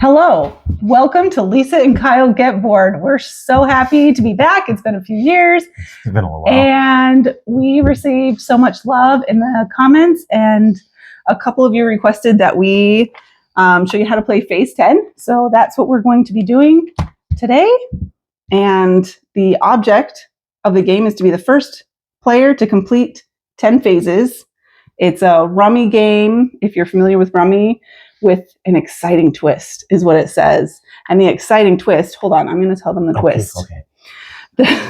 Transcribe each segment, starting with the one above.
Hello, welcome to Lisa and Kyle Get Bored. We're so happy to be back. It's been a few years. It's been a little while. And we received so much love in the comments, and a couple of you requested that we show you how to play Phase 10. So that's what we're going to be doing today. And the object of the game is to be the first player to complete 10 phases. It's a rummy game, if you're familiar with rummy, with an exciting twist, is what it says. And the exciting twist, hold on, I'm going to tell them the twist. Okay.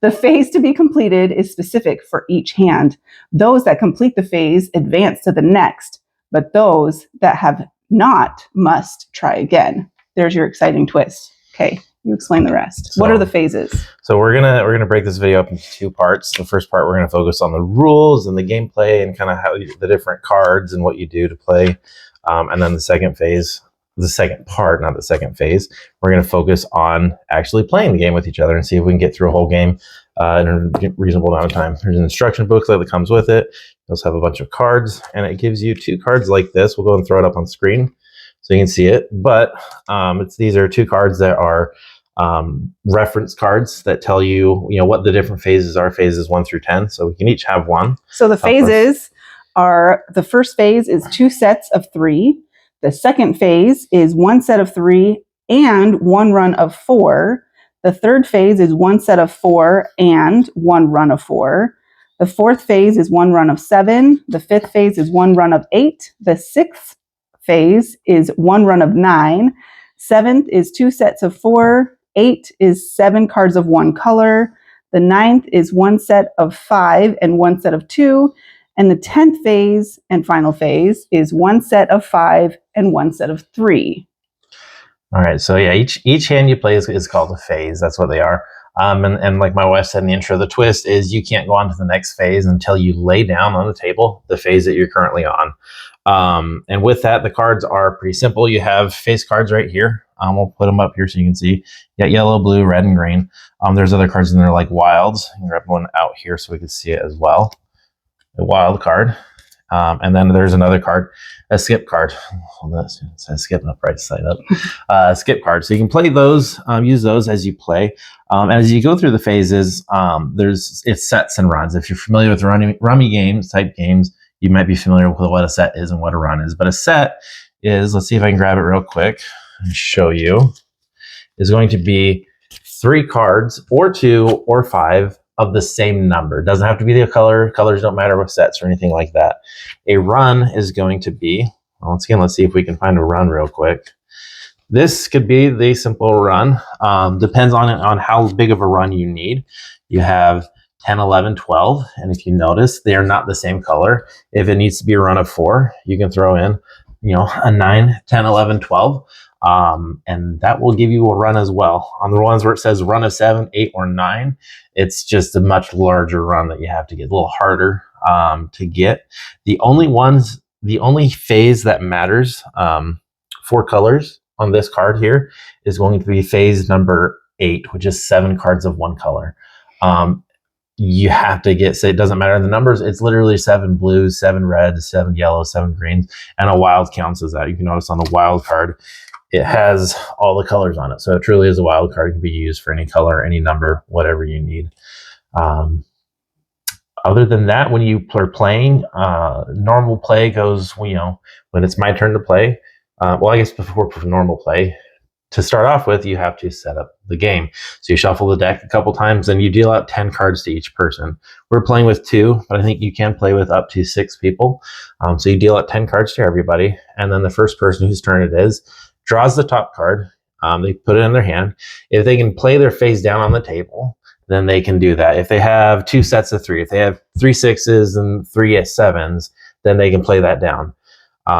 The phase to be completed is specific for each hand. Those that complete the phase advance to the next, but those that have not must try again. There's your exciting twist. Okay, you explain the rest. What are the phases? So we're gonna break this video up into two parts. The first part, we're gonna focus on the rules and the gameplay and kind of how the different cards and what you do to play. And then the second phase, the second part, not the second phase, we're going to focus on actually playing the game with each other and see if we can get through a whole game in a reasonable amount of time. There's an instruction booklet that comes with it. You also have a bunch of cards, and it gives you two cards like this. We'll go and throw it up on screen so you can see it. But these are two cards that are reference cards that tell you, what the different phases are, phases 1 through 10. So we can each have one. So the phases are, the first phase is 2 sets of 3. The second phase is 1 set of 3 and 1 run of 4. The third phase is 1 set of 4 and 1 run of 4. The fourth phase is 1 run of 7. The fifth phase is 1 run of 8. The sixth phase is 1 run of 9. Seventh is 2 sets of 4. 8 is 7 cards of 1 color. The ninth is 1 set of 5 and 1 set of 2. And the 10th phase and final phase is 1 set of 5 and 1 set of 3. All right, so yeah, each hand you play is called a phase. That's what they are. And like my wife said in the intro, the twist is you can't go on to the next phase until you lay down on the table the phase that you're currently on. And with that, the cards are pretty simple. You have phase cards right here. We'll put them up here so you can see. You got yellow, blue, red, and green. There's other cards in there like wilds. You can grab one out here so we can see it as well. A wild card, and then there's another card, a skip card. It says skip up right side up. Skip card. So you can play those, use those as you play. As you go through the phases, it's sets and runs. If you're familiar with rummy games, type games, you might be familiar with what a set is and what a run is. But a set is, let's see if I can grab it real quick and show you, is going to be 3 cards or 2 or 5 of the same number. It doesn't have to be the color. Colors don't matter with sets or anything like that. A run is going to be, once again, let's see if we can find a run real quick. This could be the simple run. Depends on how big of a run you need. You have 10, 11, 12, and if you notice, they are not the same color. If it needs to be a run of 4, you can throw in, a 9, 10, 11, 12. And that will give you a run as well. On the ones where it says run of 7, 8, or 9, it's just a much larger run that you have to get, a little harder to get. The only phase that matters for colors on this card here is going to be phase number 8, which is 7 cards of 1 color. You have to get, say, it doesn't matter the numbers, it's literally 7 blues, 7 reds, 7 yellows, 7 greens, and a wild counts as that. You can notice on the wild card, it has all the colors on it. So it truly is a wild card. It can be used for any color, any number, whatever you need. Other than that, when you are playing, normal play goes, when it's my turn to play. Well, I guess before normal play, to start off with, you have to set up the game. So you shuffle the deck a couple times and you deal out 10 cards to each person. We're playing with 2, but I think you can play with up to 6 people. So you deal out 10 cards to everybody. And then the first person whose turn it is draws the top card. They put it in their hand. If they can play their face down on the table, then they can do that. If they have 2 sets of 3, if they have 3 6s and 3 7s, then they can play that down.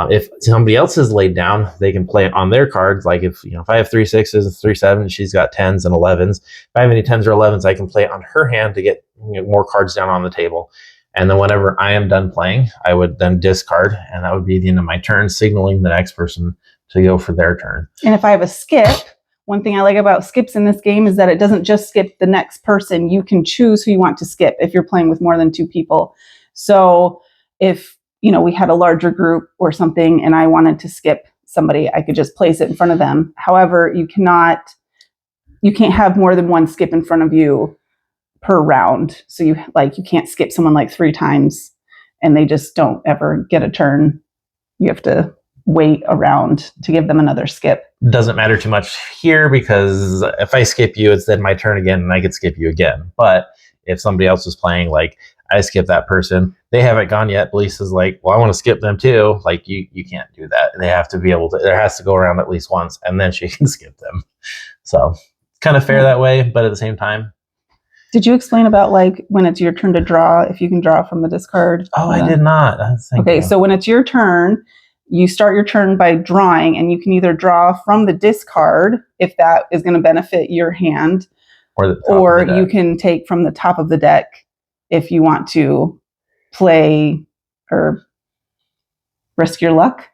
If somebody else is laid down, they can play it on their cards. Like if I have 3 6s and 3 7s, she's got 10s and 11s. If I have any 10s or 11s, I can play it on her hand to get more cards down on the table. And then whenever I am done playing, I would then discard, and that would be the end of my turn, signaling the next person to go for their turn. And if I have a skip, one thing I like about skips in this game is that it doesn't just skip the next person. You can choose who you want to skip if you're playing with more than 2 people. So if we had a larger group or something and I wanted to skip somebody, I could just place it in front of them. However, you can't have more than one skip in front of you per round. So you can't skip someone like 3 times and they just don't ever get a turn. You have to wait around to give them another skip. Doesn't matter too much here because if I skip you, it's then my turn again and I could skip you again. But if somebody else was playing, like I skip that person, they haven't gone yet. Lisa's like, well, I want to skip them too. Like you can't do that. They have to be able to, there has to go around at least once and then she can skip them. So it's kind of fair that way, but at the same time. Did you explain about like when it's your turn to draw, if you can draw from the discard? Oh, I did not. Okay, so when it's your turn, you start your turn by drawing, and you can either draw from the discard if that is going to benefit your hand, or you can take from the top of the deck if you want to play or risk your luck.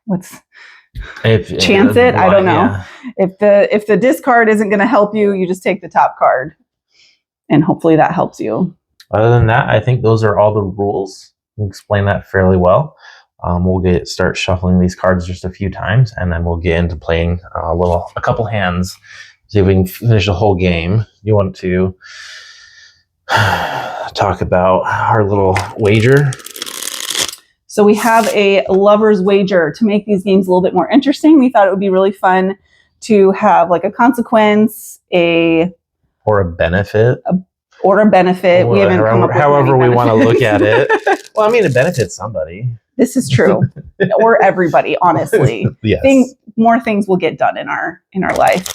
Chance it? I don't know. Yeah. If the discard isn't going to help you, you just take the top card. And hopefully that helps you. Other than that, I think those are all the rules. You explain that fairly well. We'll start shuffling these cards just a few times, and then we'll get into playing a couple hands. See if we can finish the whole game. You want to talk about our little wager? So we have a lover's wager to make these games a little bit more interesting. We thought it would be really fun to have like a consequence, or a benefit. Or a benefit. We haven't come up with however we want to look at it. Well, I mean, it benefits somebody. This is true. Or everybody, honestly. Yes. More things will get done in our life.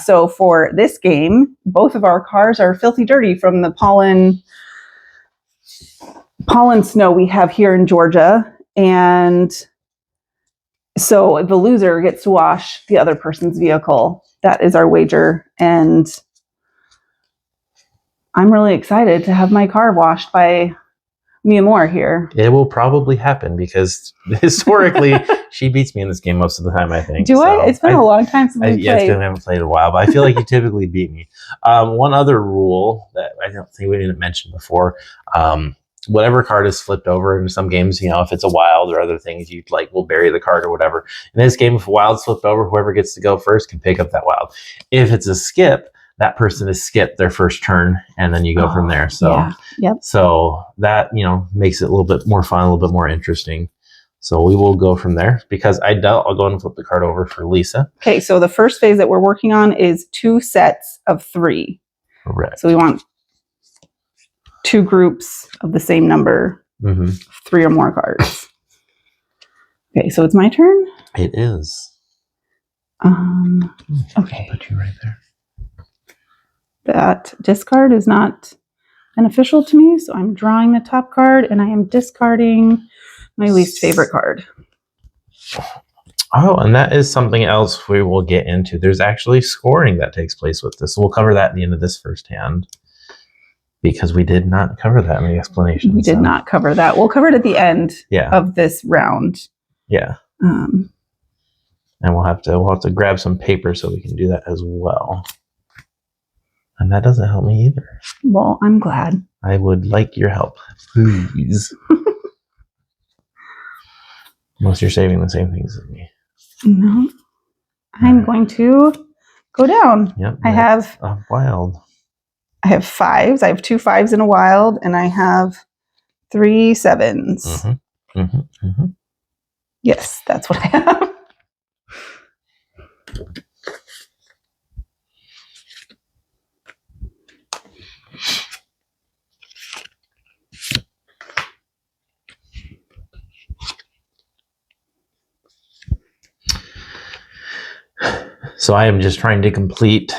So for this game, both of our cars are filthy dirty from the pollen snow we have here in Georgia. And so the loser gets to wash the other person's vehicle. That is our wager. And I'm really excited to have my car washed by Mia Moore here. It will probably happen because historically she beats me in this game most of the time, I think. Do I? It's been a long time since we played. Yeah, we haven't played in a while, but I feel like you typically beat me. One other rule that I don't think we didn't mention before, whatever card is flipped over in some games, if it's a wild or other things, you will bury the card or whatever. In this game, if a wild's flipped over, whoever gets to go first can pick up that wild. If it's a skip, that person is skipped their first turn, and then you go from there. So, yeah. Yep. So that makes it a little bit more fun, a little bit more interesting. So we will go from there because I'll go ahead and flip the card over for Lisa. Okay, so the first phase that we're working on is 2 sets of 3. Correct. So we want 2 groups of the same number, 3 or more cards. Okay, so it's my turn. It is. Okay. Put you right there. That discard is not beneficial to me, so I'm drawing the top card and I am discarding my least favorite card. Oh, and that is something else we will get into. There's actually scoring that takes place with this. So we'll cover that at the end of this first hand because we did not cover that in the explanation. We did not cover that. We'll cover it at the end of this round. Yeah. And we'll have to grab some paper so we can do that as well. And that doesn't help me either. Well, I'm glad. I would like your help, please. Unless you're saving the same things as me. No. I'm going to go down. Yep. I have a wild. I have 5s. I have 2 5s in a wild, and I have 3 7s. Yes, that's what I have. So I am just trying to complete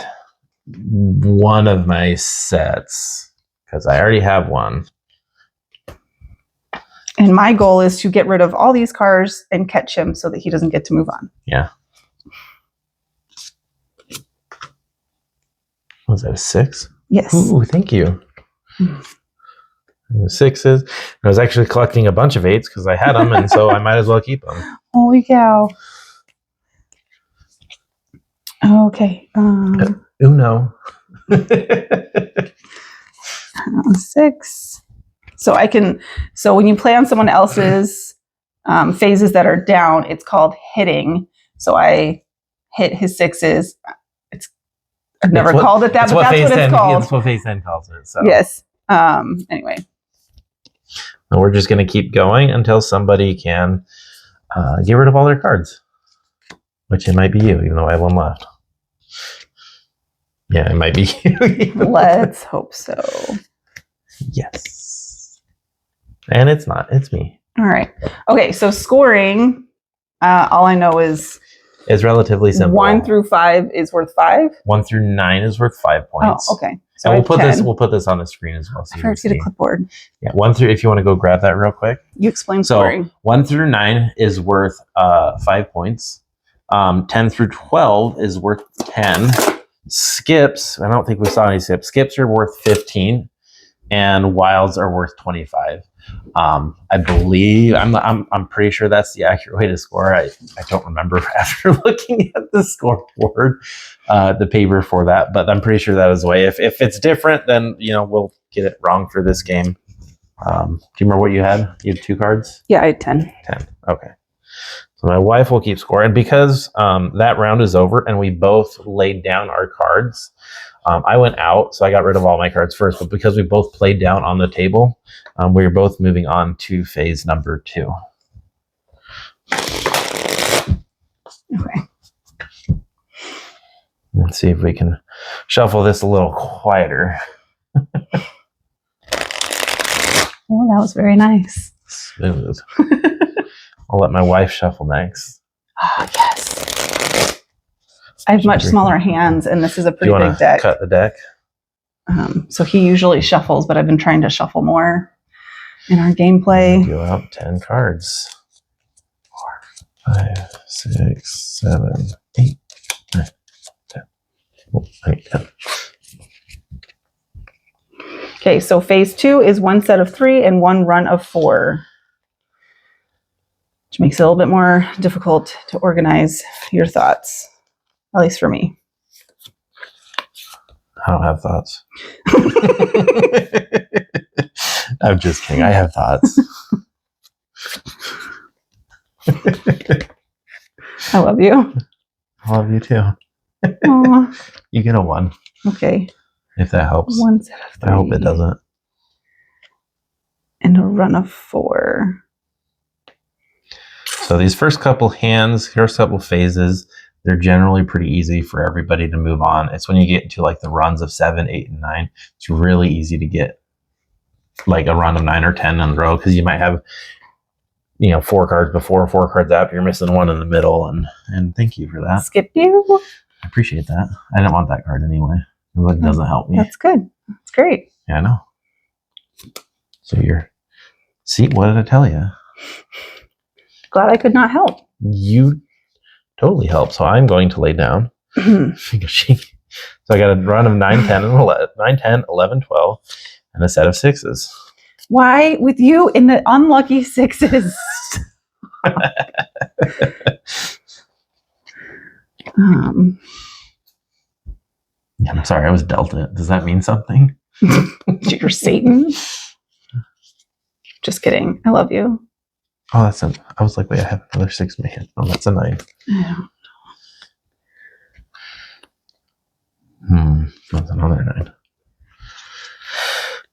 one of my sets because I already have one. And my goal is to get rid of all these cars and catch him so that he doesn't get to move on. Yeah. Was that a 6? Yes. Ooh, thank you. And the 6s. I was actually collecting a bunch of 8s because I had them, and so I might as well keep them. Holy cow. Okay. Uno. 6. So when you play on someone else's phases that are down, it's called hitting. So I hit his sixes. I've never It's what- called it that, It's but what that's phase what 10, it's called. That's what phase 10 calls it. So Yes. Anyway. and we're just going to keep going until somebody can get rid of all their cards, which it might be you, even though I have one left. Yeah, it might be you. Let's hope so. Yes. And it's not. It's me. All right. Okay. So scoring, all I know is It's relatively simple. 1 through 5 is worth 5. 1 through 9 is worth 5 points. Oh, okay. So And I we'll have put 10. we'll put this on the screen as well. So I you forgot can to get a see. clipboard. Yeah, 1 through. If you want to go grab that real quick. You explain So scoring. 1 through 9 is worth 5 points. 10 through 12 is worth 10. Skips. I don't think we saw any skips. Skips are worth 15, and wilds are worth 25. I believe I'm pretty sure that's the accurate way to score. I don't remember after looking at the scoreboard, the paper for that, but I'm pretty sure that is the way. If it's different, then we'll get it wrong for this game. Do you remember what you had? You had 2 cards? Yeah, I had 10. 10. Okay. So my wife will keep scoring because that round is over and we both laid down our cards. I went out, so I got rid of all my cards first, but because we both played down on the table, we are both moving on to phase number 2. Okay. Let's see if we can shuffle this a little quieter. Well, that was very nice. Smooth. I'll let my wife shuffle next. Oh, yes. I have much smaller hands, and this is a Do pretty you want big to deck. cut the deck? So he usually shuffles, but I've been trying to shuffle more in our gameplay. Deal out 10 cards. 4, 5, 6, 7, 8, 9, 10. Oh, 10. Okay, so phase 2 is 1 set of 3 and 1 run of 4, which makes it a little bit more difficult to organize your thoughts, at least for me. I don't have thoughts. I'm just kidding. I have thoughts. I love you. I love you too. Aw, You get a 1 okay, if that helps. 1 set of 3. I hope it doesn't. And a run of 4. So these first couple phases, they're generally pretty easy for everybody to move on. It's when you get into like the runs of 7, 8, and 9, it's really easy to get like a run of 9 or 10 in a row because you might have 4 cards before, 4 cards after. You're missing 1 in the middle, and thank you for that. Skip you? I appreciate that. I didn't want that card anyway. It doesn't help me. That's good. That's great. Yeah, I know. So see, what did I tell you? Glad I could not help. You totally helped. So I'm going to lay down. So I got a run of 9, 10, and 11, 9, 10, 11, 12, and a set of 6s. Why with you in the unlucky 6s? I'm sorry, I was dealt it. Does that mean something? You're Satan. Just kidding. I love you. Oh, I was like, wait, I have another 6 in my hand. Oh, that's a 9. That's another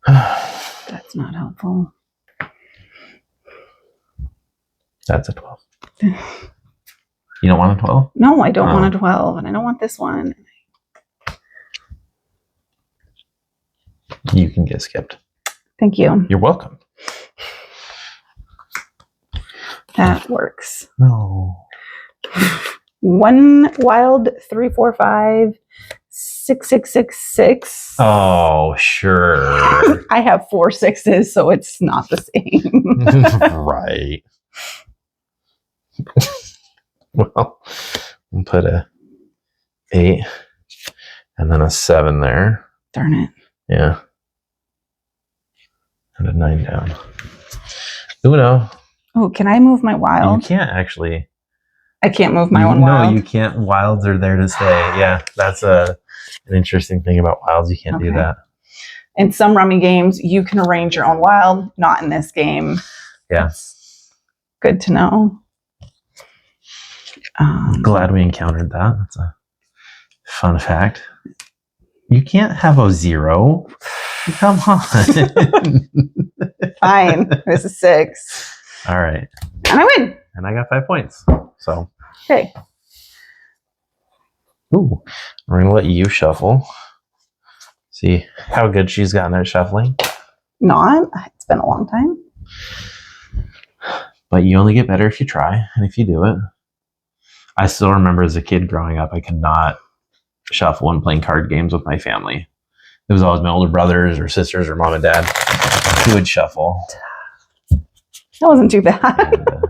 9. That's not helpful. That's a 12. You don't want a 12? No, I don't want a 12, and I don't want this one. You can get skipped. Thank you. You're welcome. That works. No. 1 wild 3, 4, 5, 6, 6, 6, 6. Oh, sure. I have 4 6s, so it's not the same. Right. Well, we'll put a 8 and then a 7 there. Darn it. Yeah. And a 9 down. Uno. Oh, can I move my wild? You can't actually. I can't move my own wild. No, you can't. Wilds are there to stay. Yeah, that's an interesting thing about wilds. You can't do that. In some rummy games, you can arrange your own wild. Not in this game. Yeah. That's good to know. Glad we encountered that. That's a fun fact. You can't have a 0. Come on. Fine. This is 6. All right. And I win. And I got 5 points. So, Okay. ooh, we're going to let you shuffle. See how good she's gotten at shuffling. Not. It's been a long time. But you only get better if you try and if you do it. I still remember as a kid growing up, I could not shuffle and playing card games with my family. It was always my older brothers or sisters or mom and dad who would shuffle. That wasn't too bad. And,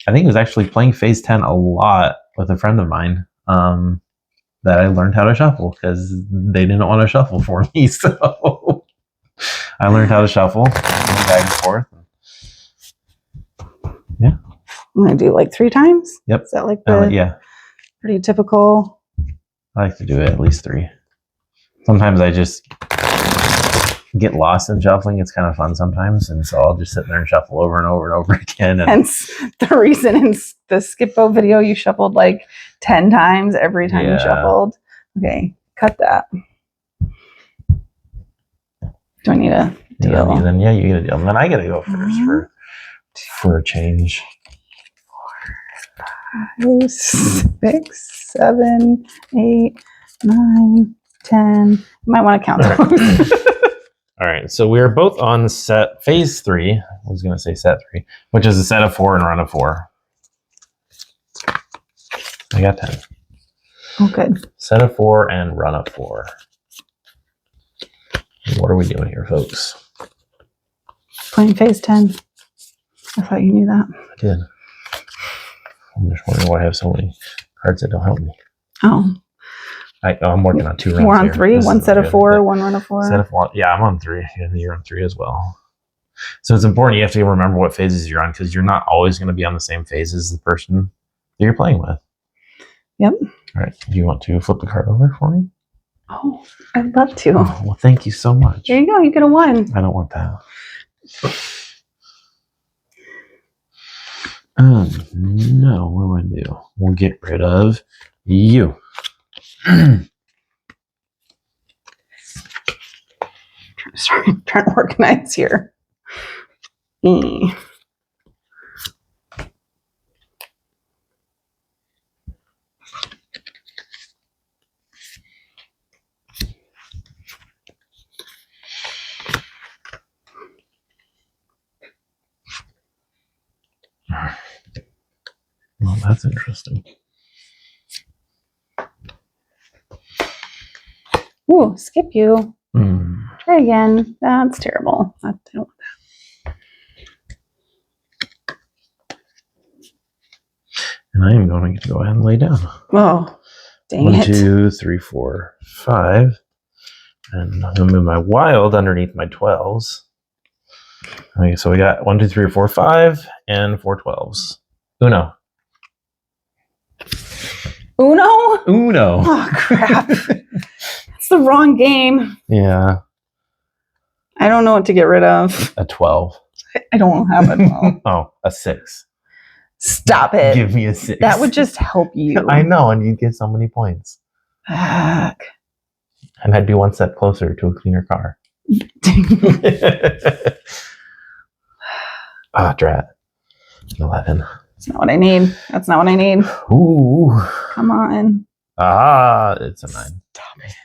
I think it was actually playing Phase 10 a lot with a friend of mine that I learned how to shuffle because they didn't want to shuffle for me. So I learned how to shuffle, going back and forth. Yeah. I'm going to do like 3 times. Yep. Is that like the Yeah. pretty typical? I like to do it at least 3. Sometimes I just get lost in shuffling. It's kind of fun sometimes. And so I'll just sit there and shuffle over and over and over again. And Hence the reason in the Skippo video you shuffled like 10 times every time you Yeah. shuffled. Okay, cut that. Do I need a deal? then yeah, you get a deal. And then I get to go first for a change. 5, 6, 7, 8, 9, 10. You might want to count those. All right, so we are both on phase 3. I was going to say set 3, which is a set of 4 and run of 4. I got 10. Oh, good. Set of 4 and run of 4. What are we doing here, folks? Playing phase 10. I thought you knew that. I did. I'm just wondering why I have so many cards that don't help me. Oh, I'm working on 2 runs. we're on here. 3. This One is set not of good. 4, one run of 4. Set of 1. Yeah, I'm on 3. And you're on 3 as well. So it's important you have to remember what phases you're on because you're not always going to be on the same phase as the person that you're playing with. Yep. All right. Do you want to flip the card over for me? Oh, I'd love to. Oh, well, thank you so much. There you go. You get a 1. I don't want that. No. What do I do? We'll get rid of you. Trying to organize here. Well, that's interesting. Ooh, skip you. Hmm. Try again. That's terrible. I don't want And I am going to go ahead and lay down. that. Oh, dang 1, it. 2, 3, 4, 5. And I'm going to move my wild underneath my 12s. Okay, so we got 1, 2, 3, 4, 5, and 4 12s. Uno. Uno? Uno. Oh, crap. That's the wrong game. Yeah, I don't know what to get rid of. a 12. I don't have it. Well, Oh, a 6. stop it. Give me a 6. That would just help you. I know, and you'd get so many points. Fuck. And I'd be one step closer to a cleaner car. Drat. 11. That's not what I need. That's not what I need. Ooh. Come on. It's a 9.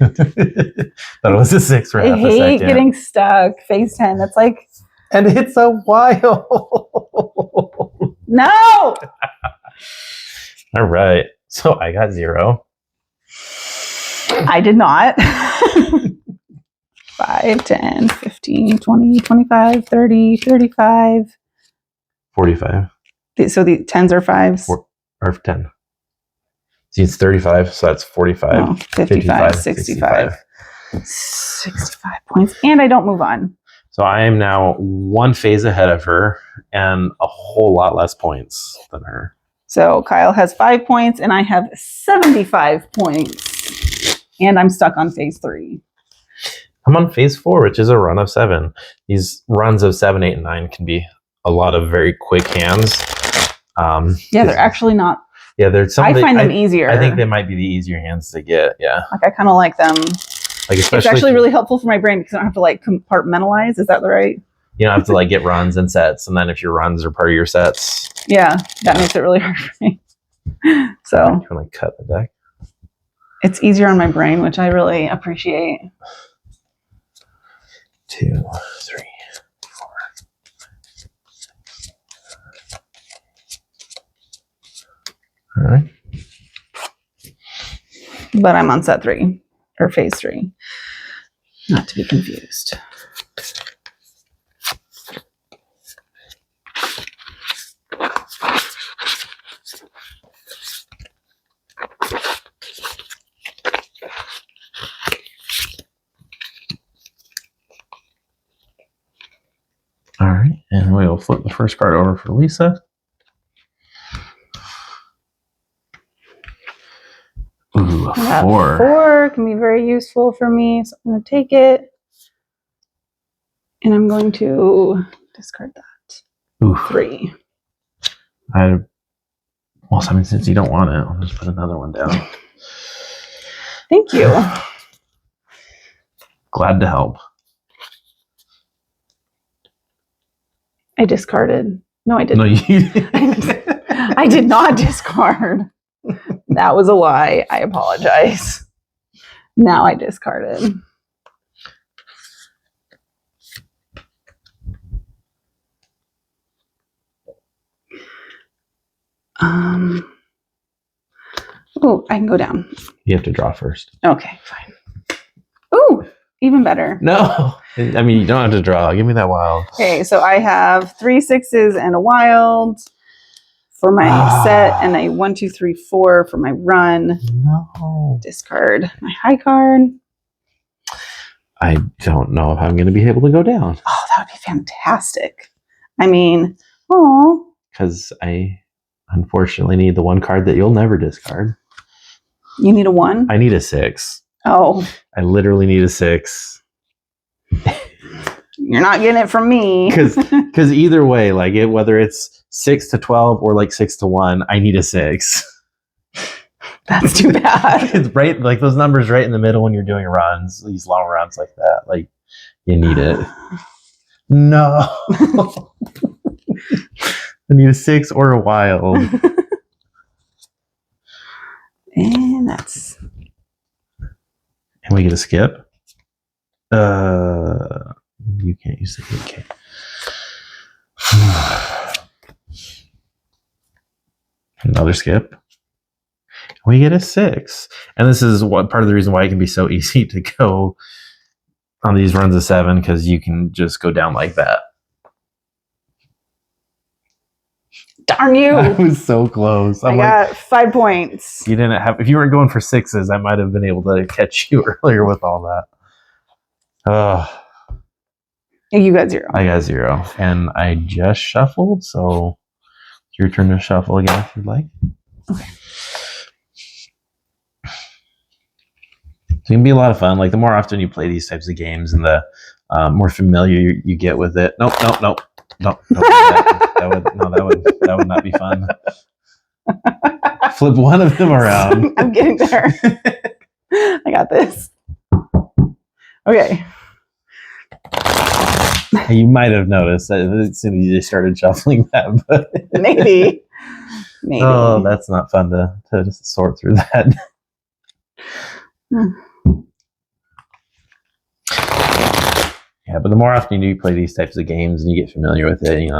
Thought it was a 6 for I half a hate second. getting stuck. Phase 10. That's like, And it's a wild. no. All right. So I got 0. I did not. 5, 10, 15, 20, 25, 30, 35. 45. So the 10s are 5s. Or 10. See, it's 35, so that's 45. Oh, 55, 65. 65 points. And I don't move on. So I am now 1 phase ahead of her and a whole lot less points than her. So Kyle has 5 points and I have 75 points. And I'm stuck on phase 3. I'm on phase 4, which is a run of 7. These runs of 7, 8, and 9 can be a lot of very quick hands. Yeah, they're actually not Yeah, there's some. I find them easier. I think they might be the easier hands to get. Yeah, like I kind of like them. Like especially it's actually really helpful for my brain because I don't have to like compartmentalize. Is that right? You don't have to like get runs and sets, and then if your runs are part of your sets, yeah, that makes it really hard for me. So I'm gonna cut the deck. It's easier on my brain, which I really appreciate. 2, 3, 4. All right. But I'm on set 3 or phase 3, not to be confused. All right, and we'll flip the first card over for Lisa. Ooh, a 4. 4 can be very useful for me, so I'm going to take it. And I'm going to discard that. Ooh. 3. Well, I mean, since you don't want it, I'll just put another one down. Thank you. Glad to help. I discarded. No, I didn't. No, you. I did not discard. That was a lie. I apologize. Now I discarded. Oh, I can go down. You have to draw first. Okay, fine. Ooh, even better. No, I mean you don't have to draw. Give me that wild. Okay, so I have 3 6s and a wild for my set, and a 1 2 3 4 for my run. No. Discard my high card. I don't know if I'm going to be able to go down. Oh, that would be fantastic. I mean, oh. Because I unfortunately need the one card that you'll never discard. You need a 1? I need a 6. Oh. I literally need a 6. You're not getting it from me. Because either way, like whether it's 6 to 12 or like 6 to 1, I need a 6. That's too bad. It's right, like those numbers right in the middle when you're doing runs, these long runs like that. Like you need it. No. I need a 6 or a wild. And that's. And we get a skip. You can't use the AK. Another skip. We get a 6. And this is what part of the reason why it can be so easy to go on these runs of 7, because you can just go down like that. Darn you. I was so close. I got 5 points. You didn't have, if you weren't going for 6s, I might have been able to catch you earlier with all that. You got 0. I got 0. And I just shuffled, so it's your turn to shuffle again if you'd like. Okay. So it can be a lot of fun. Like the more often you play these types of games and the more familiar you get with it. Nope. Don't do that. That would not be fun. Flip one of them around. I'm getting there. I got this. Okay. You might have noticed that as soon as you started shuffling that, but Maybe. Oh, that's not fun to sort through that. Yeah, but the more often you play these types of games and you get familiar with it,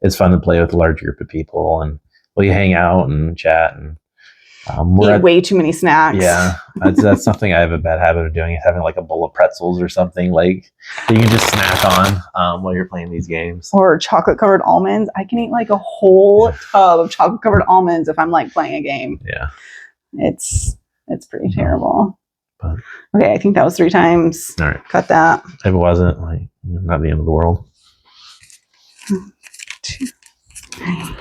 it's fun to play with a large group of people, and you hang out and chat and eat way too many snacks. Yeah, that's something I have a bad habit of doing, is having like a bowl of pretzels or something like that you can just snack on while you're playing these games. Or chocolate covered almonds. I can eat like a whole tub of chocolate covered almonds if I'm like playing a game. Yeah, it's pretty terrible. But, okay, I think that was 3 times. All right, cut that. If it wasn't, like, not the end of the world. 1, 2, 3, 4, 5,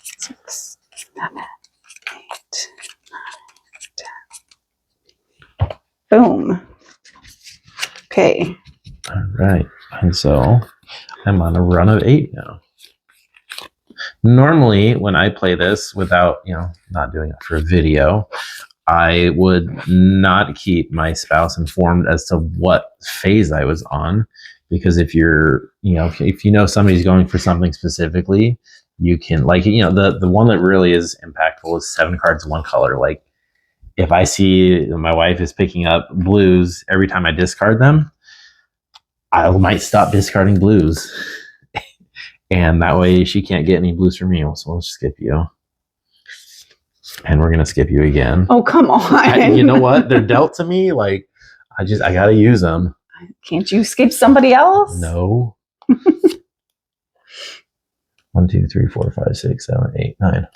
6, 7, 8, 9, 10. Boom. Okay. All right. And so I'm on a run of 8 now. Normally, when I play this without, not doing it for a video, I would not keep my spouse informed as to what phase I was on, because if if you know somebody's going for something specifically, you can the one that really is impactful is 7 cards, 1 color. Like if I see my wife is picking up blues every time I discard them, I might stop discarding blues. And that way she can't get any blues from me. So we'll skip you. And we're going to skip you again. Oh, come on. You know what? They're dealt to me. Like, I got to use them. Can't you skip somebody else? No. 1, 2, 3, 4, 5, 6, 7, 8, 9.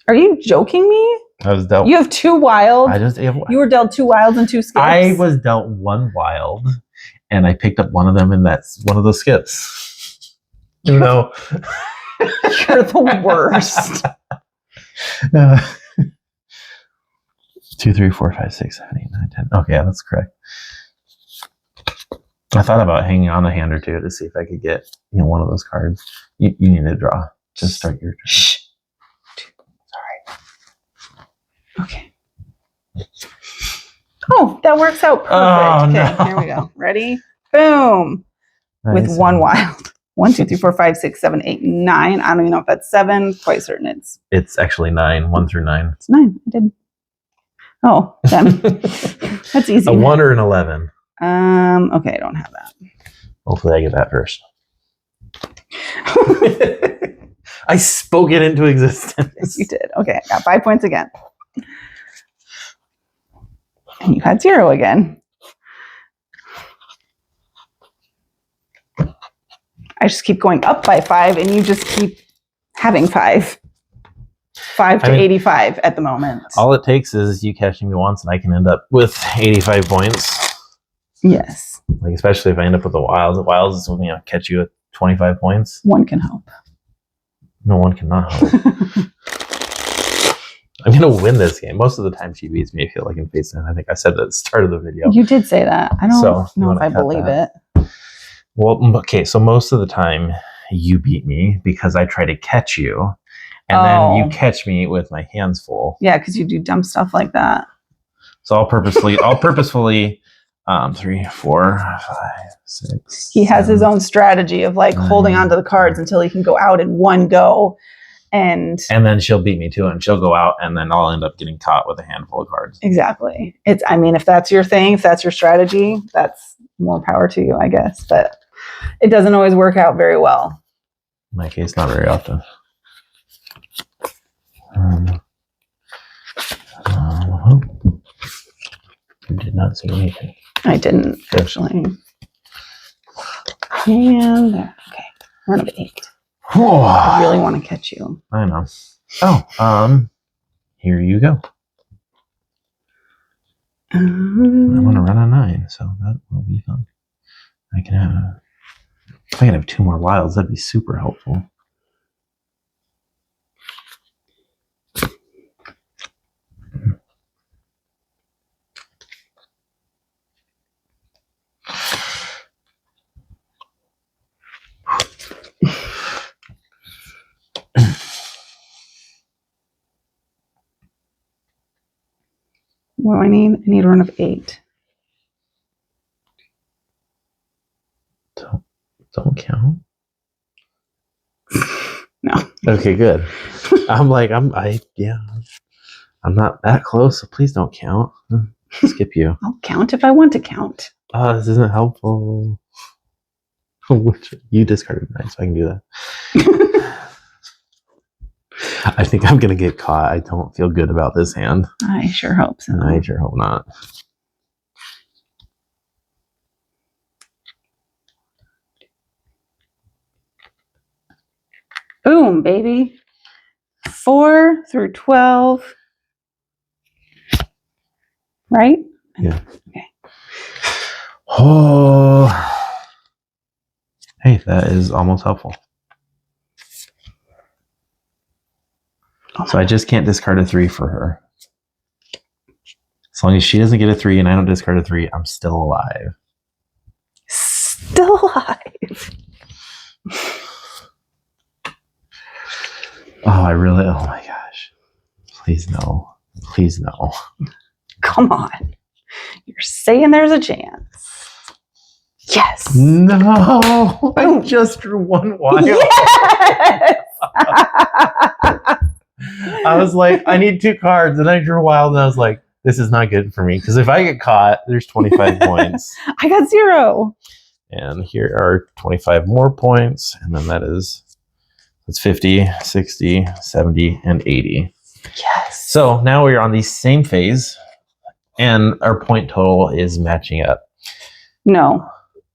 Are you joking me? I was dealt. You have 2 wild. You were dealt 2 wilds and 2 skips. I was dealt 1 wild, and I picked up one of them, and that's one of those skips. You know, you're the worst. 2, 3, 4, 5, 6, 7, 8, 9, 10. Okay, that's correct. I thought about hanging on a hand or two to see if I could get one of those cards. You need to draw. Just start your turn. Shh. Sorry. Okay. Oh, that works out perfect. Oh, okay, no. Here we go. Ready? Boom. Nice. With 1 wild. 1, 2, 3, 4, 5, 6, 7, 8, 9. I don't even know if that's 7. Quite certain it's actually 9. 1 through 9. It's 9. I did. Oh, 10. That's easy. A 1 or an 11. Okay, I don't have that. Hopefully I get that first. I spoke it into existence. Yes, you did. Okay, I got 5 points again. And you had 0 again. I just keep going up by 5, and you just keep having 5. 5 to 85 at the moment. All it takes is you catching me once, and I can end up with 85 points. Yes. Like, especially if I end up with the wilds. The wilds is when catch you at 25 points. One can hope. No one cannot hope. I'm going to win this game. Most of the time she beats me, I feel like, in face down. I think I said that at the start of the video. You did say that. I don't know if I believe it. Well, okay, so most of the time you beat me because I try to catch you, and then you catch me with my hands full. Yeah, because you do dumb stuff like that. So I'll purposefully 3, 4, 5, 6. He has his own strategy of holding onto the cards until he can go out in one go. And then she'll beat me too, and she'll go out, and then I'll end up getting caught with a handful of cards. Exactly. If that's your thing, if that's your strategy, that's more power to you, I guess. But it doesn't always work out very well. In my case, not very often. You did not see anything. I didn't, actually. And there. Okay. Run of 8. I really want to catch you. I know. Oh, here you go. I want to run a 9, so that will be fun. If I can have 2 more wilds, that'd be super helpful. What do I need? I need a run of 8. Don't count. No. Okay, good. I'm not that close, so please don't count. Skip you. I'll count if I want to count. This isn't helpful. You discarded 9, so I can do that. I think I'm going to get caught. I don't feel good about this hand. I sure hope so. I sure hope not. Boom, baby. 4 through 12. Right? Yeah. Okay. Oh. Hey, that is almost helpful. So I just can't discard a 3 for her. As long as she doesn't get a 3 and I don't discard a 3, I'm still alive. Still alive. I really, oh my gosh. Please no. Please no. Come on. You're saying there's a chance. Yes. No. I just drew one wild. Yes. I was like, I need 2 cards. And I drew wild and I was like, this is not good for me. Because if I get caught, there's 25 points. I got 0. And here are 25 more points. And then that's 50, 60, 70, and 80. Yes. So now we're on the same phase. And our point total is matching up. No.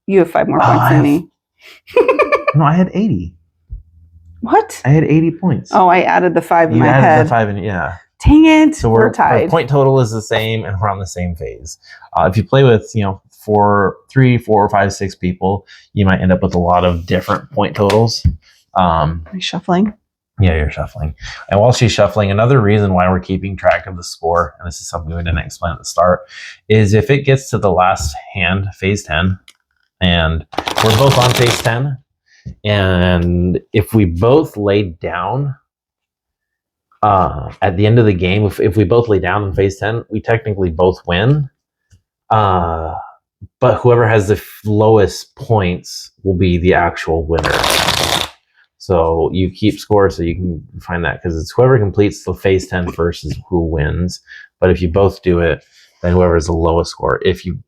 You have 5 more points than me. No, I had 80. What? I had 80 points. Oh, I added the 5 in You my added head. the 5 in, yeah. Dang it. So we're our tied. point total is the same, and we're on the same phase. If you play with, 3, 4, 5, 6 people, you might end up with a lot of different point totals. Are you shuffling? Yeah, you're shuffling. And while she's shuffling, another reason why we're keeping track of the score, and this is something we didn't explain at the start, is if it gets to the last hand, phase 10, and we're both on phase 10, and if we both lay down at the end of the game, if we both lay down in phase 10, we technically both win. But whoever has the lowest points will be the actual winner. So you keep score so you can find that, because it's whoever completes the phase 10 first is who wins. But if you both do it, then whoever has the lowest score. If you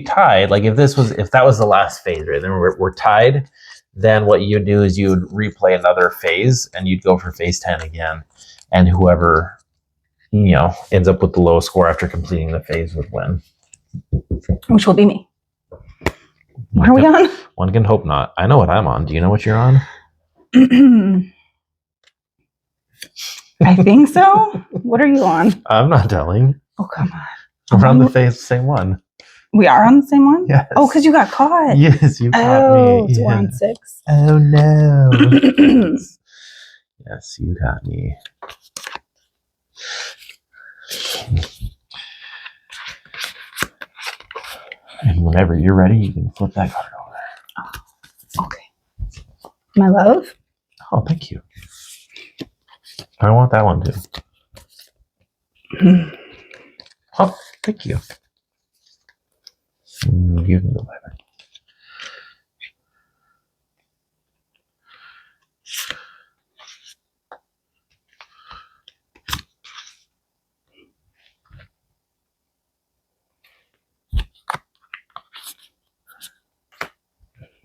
tied, like if that was the last phase, right? Then we're tied. Then what you would do is you would replay another phase, and you'd go for phase 10 again, and whoever ends up with the lowest score after completing the phase would win. Which will be me. What are we on? One can hope not. I know what I'm on. Do you know what you're on? I think so. What are you on? I'm not telling. Oh, come on. We're on the same one. We are on the same one? Yes. Oh, because you got caught. Yes, you got me. So we're on 6. Oh, no. Yes, you got me. And whenever you're ready, you can flip that card over. Okay. My love? Oh, thank you. I want that one too. Oh, thank you. You can go back.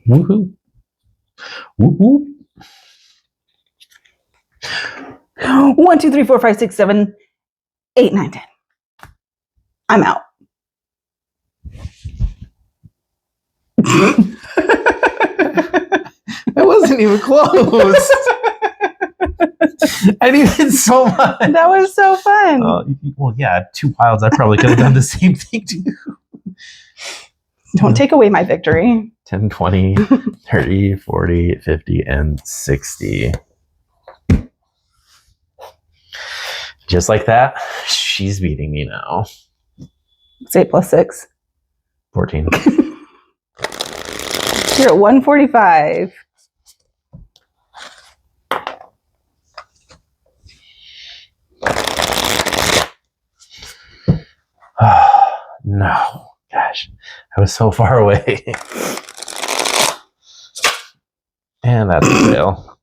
Woohoo! Whoop whoop! 1, 2, 3, 4, 5, 6, 7, 8, 9, 10. I'm out. It wasn't even close. I needed so much. That was so fun. Well, yeah, 2 wilds. I probably could have done the same thing too. Don't take away my victory. 10, 20, 30, 40, 50, and 60. Just like that, she's beating me now. It's 8 plus 6. 14. You're at 145. No. Gosh, I was so far away. And that's a fail.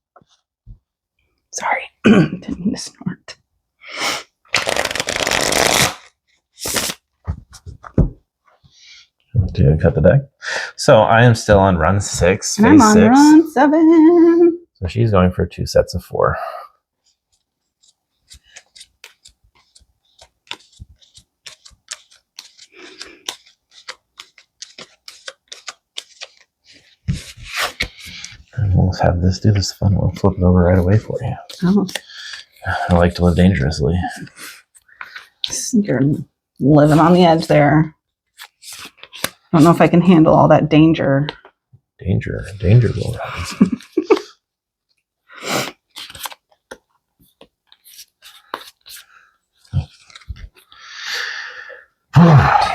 Sorry. Didn't mean to snort. To cut the deck. So I am still on run 6. And I'm phase on 6. run 7. So she's going for 2 sets of 4. And we'll have this do this fun. We'll flip it over right away for you. Oh, I like to live dangerously. you're living on the edge there. I don't know if I can handle all that danger. Danger will rise.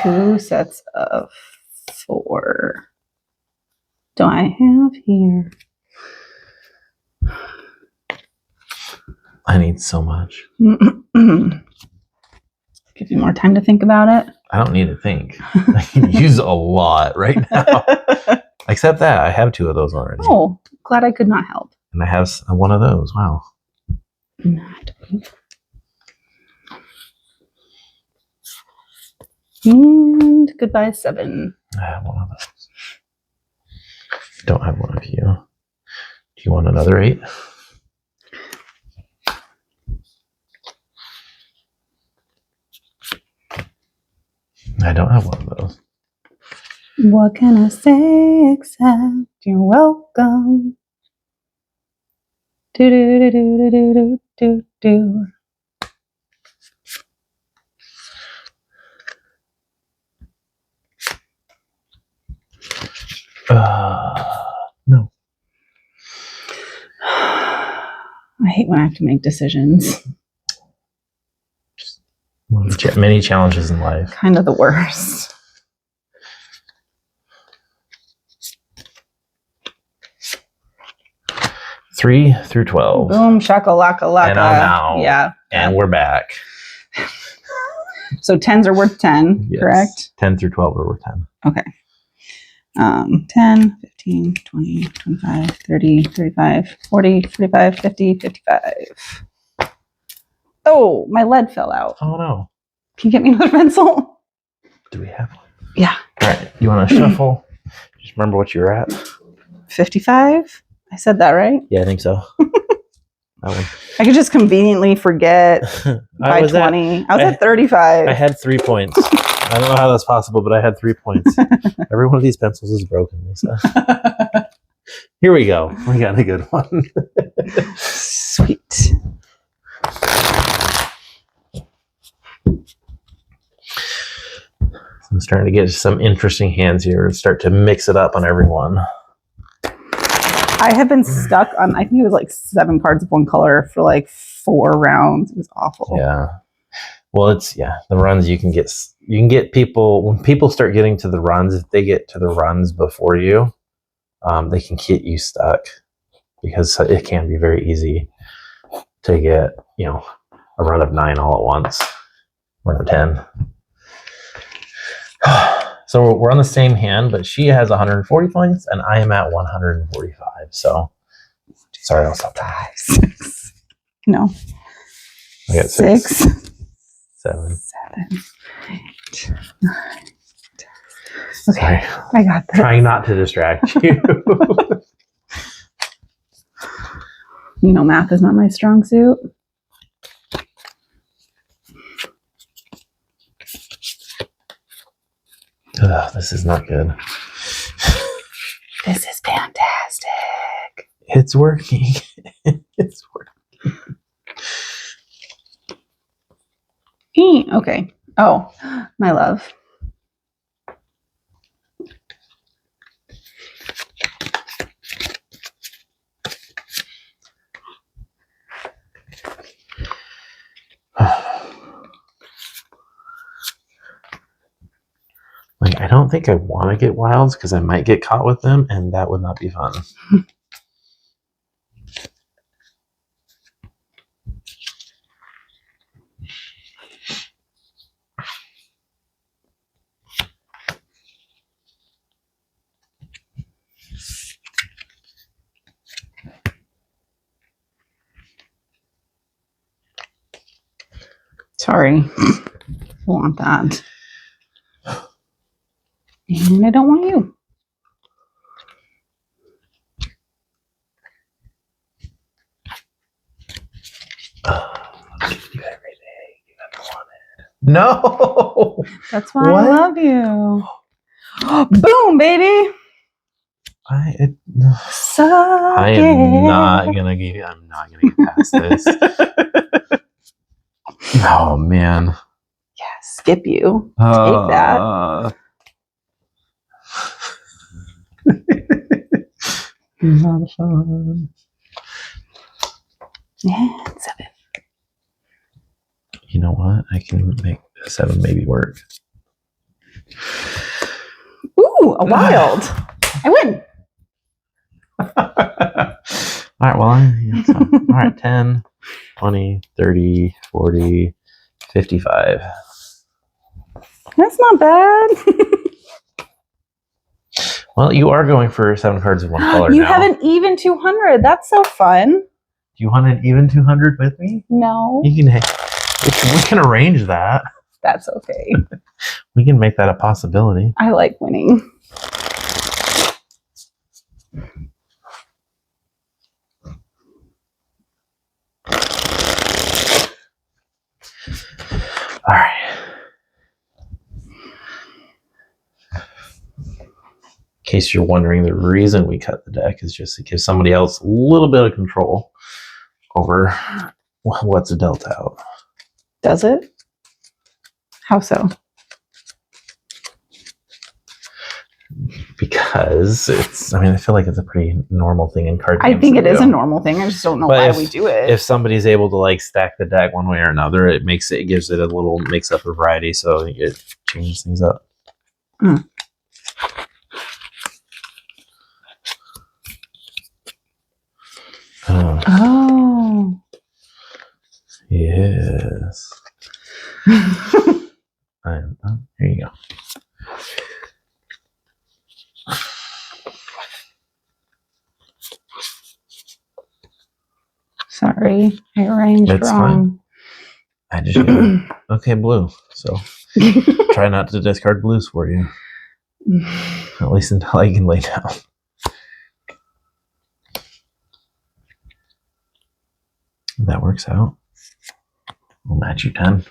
Two sets of 4. Do I have here? I need so much. Give you more time to think about it. I don't need to think. I can use a lot right now. Except that I have 2 of those already. Oh, glad I could not help. And I have one of those. Wow. And goodbye, 7. I have one of those. Don't have one of you. Do you want another 8? I don't have one of those. What can I say except you're welcome? Do do do do do do do. No. I hate when I have to make decisions. Many challenges in life. Kind of the worst. Three through 12. Boom, shakalaka laka. And I'm out. Yeah. And we're back. So 10s are worth 10, Yes. correct? 10 through 12 are worth 10. Okay. 10, 15, 20, 25, 30, 35, 40, 45, 50, 55. Oh, my lead fell out. Oh no. Can you get me another pencil? Do we have one? Yeah. All right. You want to shuffle? Just remember what you're at. 55? I said that right? Yeah, I think so. That one. I could just conveniently forget by 20. I was at 35. I had 3 points. I don't know how that's possible, but I had 3 points. Every one of these pencils is broken, Lisa. Here we go. We got a good one. Sweet. I'm starting to get some interesting hands here and start to mix it up on everyone. I have been stuck on, I think it was like 7 cards of one color for like 4 rounds. It was awful. Yeah. Well, the runs you can get people, when people start getting to the runs, if they get to the runs before you, they can get you stuck because it can be very easy to get, a run of 9 all at once, run of 10. So we're on the same hand, but she has 140 points and I am at 145. So sorry, I'll stop. 5, 6. No. I got 6, 7. 8, 9, 10. Okay, Sorry. I got this. Trying not to distract you. Math is not my strong suit. Ugh, this is not good. This is fantastic. It's working. It's working. Okay. Oh, my love. I don't think I want to get wilds because I might get caught with them, and that would not be fun. Sorry. I want that. And I don't want you. I'll give you everything. You never want it. No! That's why What? I love you. Boom, baby. I Suck am not gonna give you. I'm not gonna get past this. Oh man. Yeah, skip you. Take that. Not fun. And 7. You know what? I can make 7 maybe work. Ooh, a wild. I win. All right. Well, all right. 10. 20, 30, 40, 55. That's not bad. Well, you are going for 7 cards of one color You now. have an even 200. That's so fun. Do you want an even 200 with me? No, We can arrange that. that's okay. We can make that a possibility. I like winning. All right. In case you're wondering, the reason we cut the deck is just to give somebody else a little bit of control over what's dealt out. Does it? How so? Because I feel like it's a pretty normal thing in card games. I think to it is do. a normal thing. I just don't know But why if- we do it. If somebody's able to like stack the deck one way or another, it gives it a little mix up of variety, so it changes things up. Hmm. Oh. Yes. Here you go. Sorry, I arranged That's wrong. I just okay, blue. So try not to discard blues for you, at least until I can lay down. If that works out. We'll match you 10.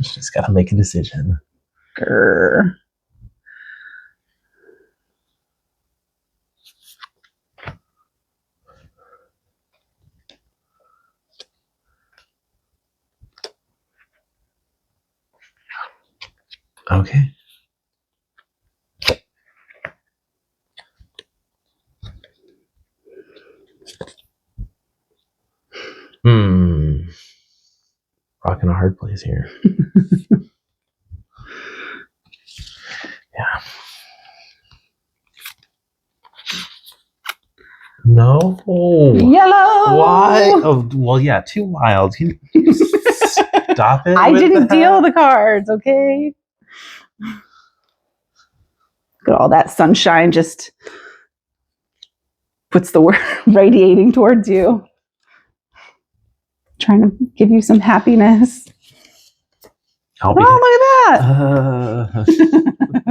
Just gotta make a decision. Grr. Okay. Rocking a hard place here. Yeah. No. Yellow. Why? Oh, well, yeah, too wild. Can you stop it? I with didn't that? deal the cards, okay? Look at all that sunshine just puts the word radiating towards you. Trying to give you some happiness. I'll Oh, be, look at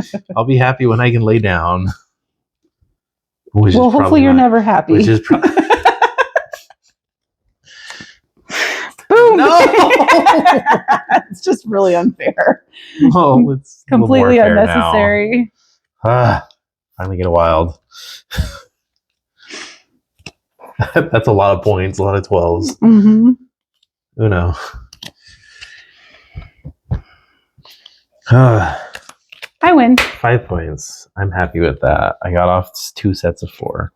that. I'll be happy when I can lay down. Well, hopefully you're never happy. Which is probably Boom! No! It's just really unfair. Oh, it's a little more Completely fair now. unnecessary. Finally get a wild. That's a lot of points, a lot of 12s. Mm-hmm. Uno. I win. 5 points. I'm happy with that. I got off 2 sets of 4.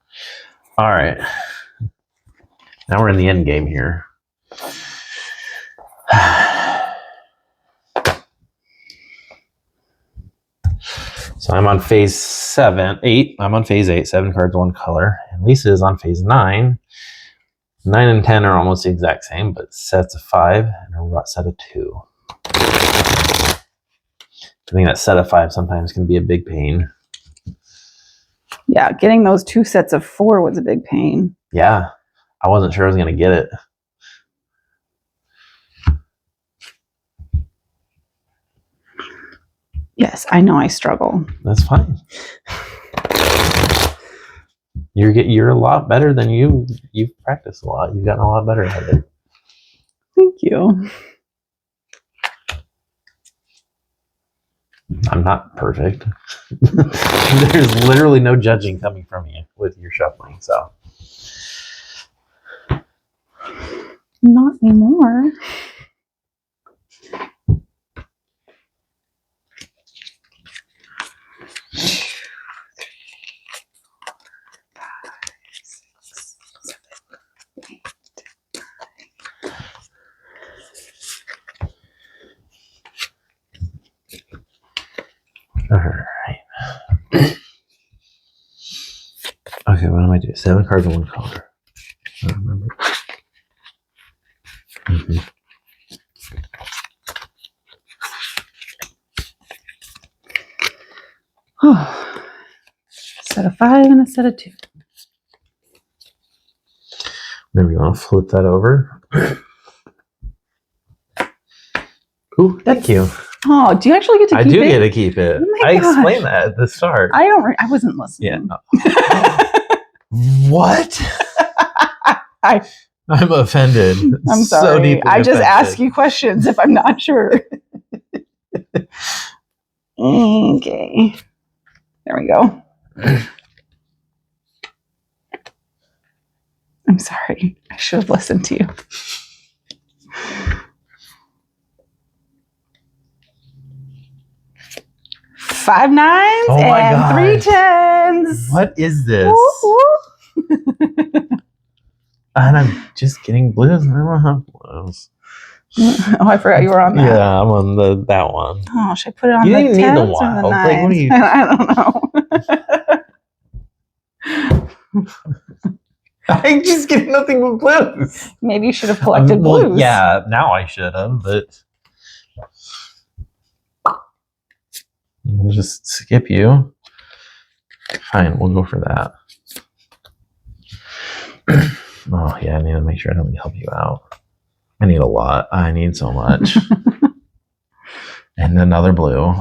All right. Now we're in the end game here. So I'm on phase 8. I'm on phase 8, 7 cards, 1 color. And Lisa is on phase 9. 9 and 10 are almost the exact same, but sets of 5 and a set of 2. I think that set of 5 sometimes can be a big pain. Yeah, getting those 2 sets of 4 was a big pain. Yeah, I wasn't sure I was going to get it. Yes, I know I struggle. That's fine. You're a lot better than you've practiced a lot. You've gotten a lot better at it. Thank you. I'm not perfect. There's literally no judging coming from you with your shuffling, so. Not anymore. All right. Okay, what am I doing? 7 cards in one color. I don't remember. Mhm. Oh, set of 5 and a set of 2. Maybe you want to flip that over. Ooh, thank you. Oh, do you actually get to keep it? I do get to keep it. Oh my I gosh. explained that at the start. I wasn't listening. Yeah. What? I'm offended. I'm So sorry. deeply I just offended. ask you questions if I'm not sure. Okay. There we go. I'm sorry. I should have listened to you. 5 9s Oh my and 3 gosh. 10s. What is this? Woo, woo. And I'm just getting blues. I don't have blues. Oh, I forgot you were on that. Yeah, I'm on that one. Oh, should I put it on You the didn't need the 10s or the wild. 9s? Like, what are you- I don't know. I'm just getting nothing but blues. Maybe you should have collected Well, blues. yeah, now I should have, but we'll just skip you. Fine, we'll go for that. Oh, yeah, I need to make sure I don't help you out. I need a lot. I need so much. And another blue.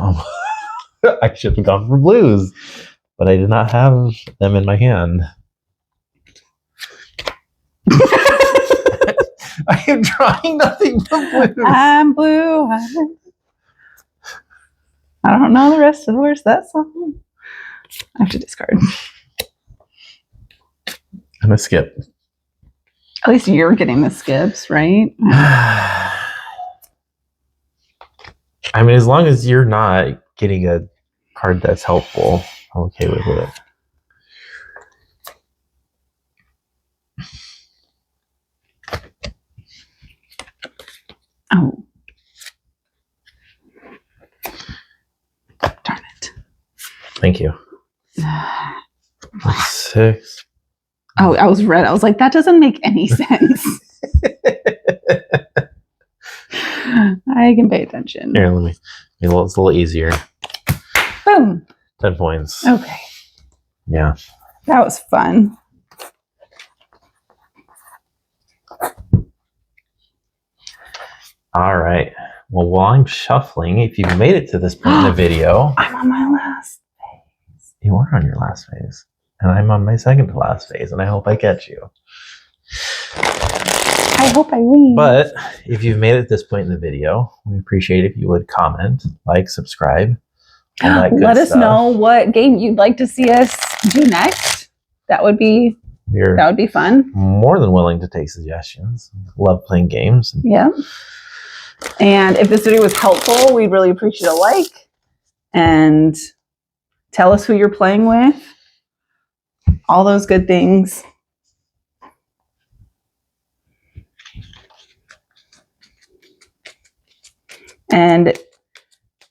I should have gone for blues, but I did not have them in my hand. I am drawing nothing but blues. I'm blue. I don't know the rest of the words of that song. I have to discard. I'm going to skip. At least you're getting the skips, right? I mean, as long as you're not getting a card that's helpful, I'm okay with it. Oh. Darn it. Thank you. That's 6. Oh, I was red. I was like, that doesn't make any sense. I can pay attention. Here, let me. It's a little easier. Boom. 10 points. Okay. Yeah. That was fun. All right. Well, while I'm shuffling, if you've made it to this point in the video, I'm on my last. you are on your last phase, and I'm on my second to last phase, and I hope I catch you. I hope I win. But if you've made it to this point in the video, we appreciate if you would comment, like, subscribe. all that good Let us stuff. know what game you'd like to see us do next. That would be We're fun. more than willing to take suggestions. Love playing games. Yeah. And if this video was helpful, we'd really appreciate a like. And tell us who you're playing with. All those good things. And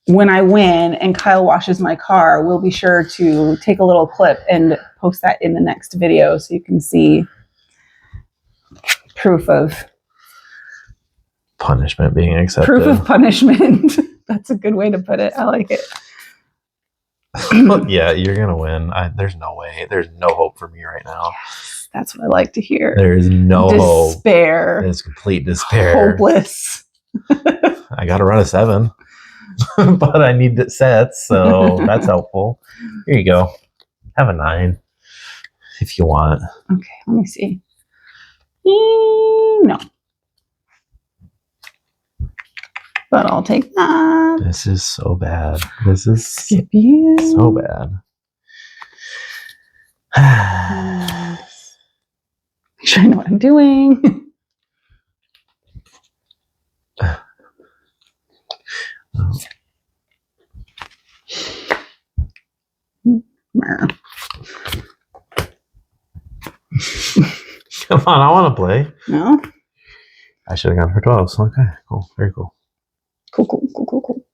when I win and Kyle washes my car, we'll be sure to take a little clip and post that in the next video so you can see proof of Punishment being accepted. proof of punishment. That's a good way to put it. I like it. Yeah, you're going to win. There's no way. There's no hope for me right now. Yes, that's what I like to hear. There is no hope. Despair. There's complete despair. Hopeless. I got to run a 7, but I need it set, so that's helpful. Here you go. Have a 9 if you want. Okay, let me see. No. But I'll take that. This is so bad. This is Skip you. so bad. Make sure I know what I'm doing. Come on, I want to play. No? I should have gone for 12. So okay, cool, very cool. Cool.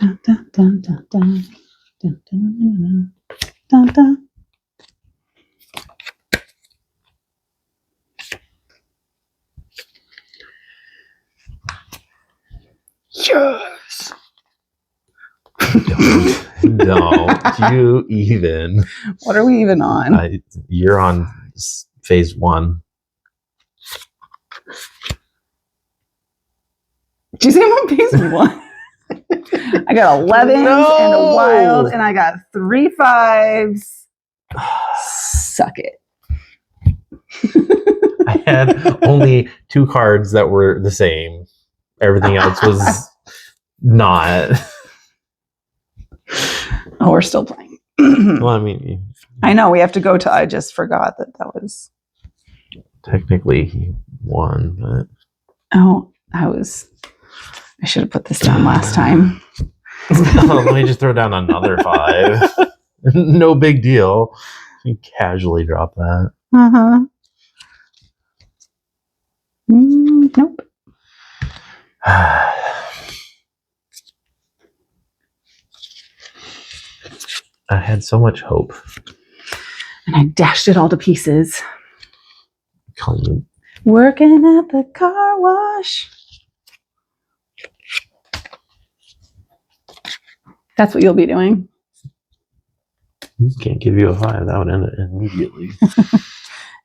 Dun, dun, dun, dun, dun, Dun, dun, dun, dun, dun, dun. Yes. Don't you even. What are we even on? You're on phase 1. Did you say I'm on phase 1? I got 11s and a wild, and I got 3 5s. Suck it. I had only 2 cards that were the same. Everything else was not. Oh, we're still playing. Well, I mean, I know we have to go to. I just forgot that was. technically he won, but Oh, I should have put this down last time. let me just throw down another 5. No big deal. You casually drop that. Nope. I had so much hope. And I dashed it all to pieces. Calling you. Working at the car wash. That's what you'll be doing. Can't give you a 5. That would end it immediately.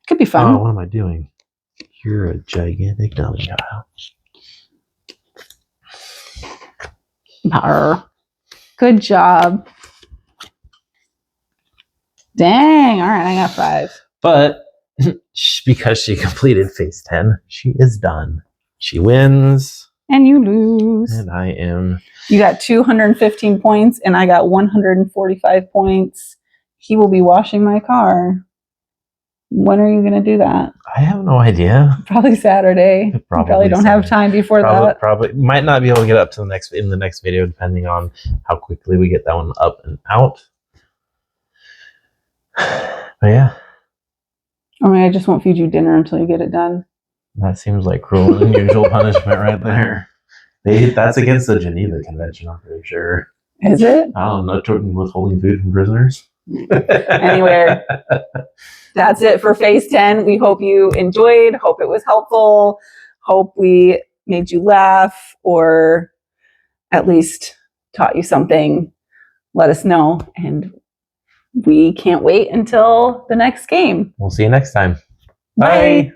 Could be Oh, fun. what am I doing? You're a gigantic dummy child. Arr. Good job. Dang. All right, I got 5. But because she completed phase 10, she is done. She wins. And you lose. And I am. You got 215 points, and I got 145 points. He will be washing my car. When are you going to do that? I have no idea. Probably Saturday. Probably don't have time before that. Probably might not be able to get up to the next video, depending on how quickly we get that one up and out. But yeah. I mean, I just won't feed you dinner until you get it done. That seems like cruel and unusual punishment right there. That's against the Geneva Convention, I'm pretty sure. Is it? I don't know, withholding food from prisoners. Anyway, that's it for phase 10. We hope you enjoyed. Hope it was helpful. Hope we made you laugh or at least taught you something. Let us know. And we can't wait until the next game. We'll see you next time. Bye. Bye.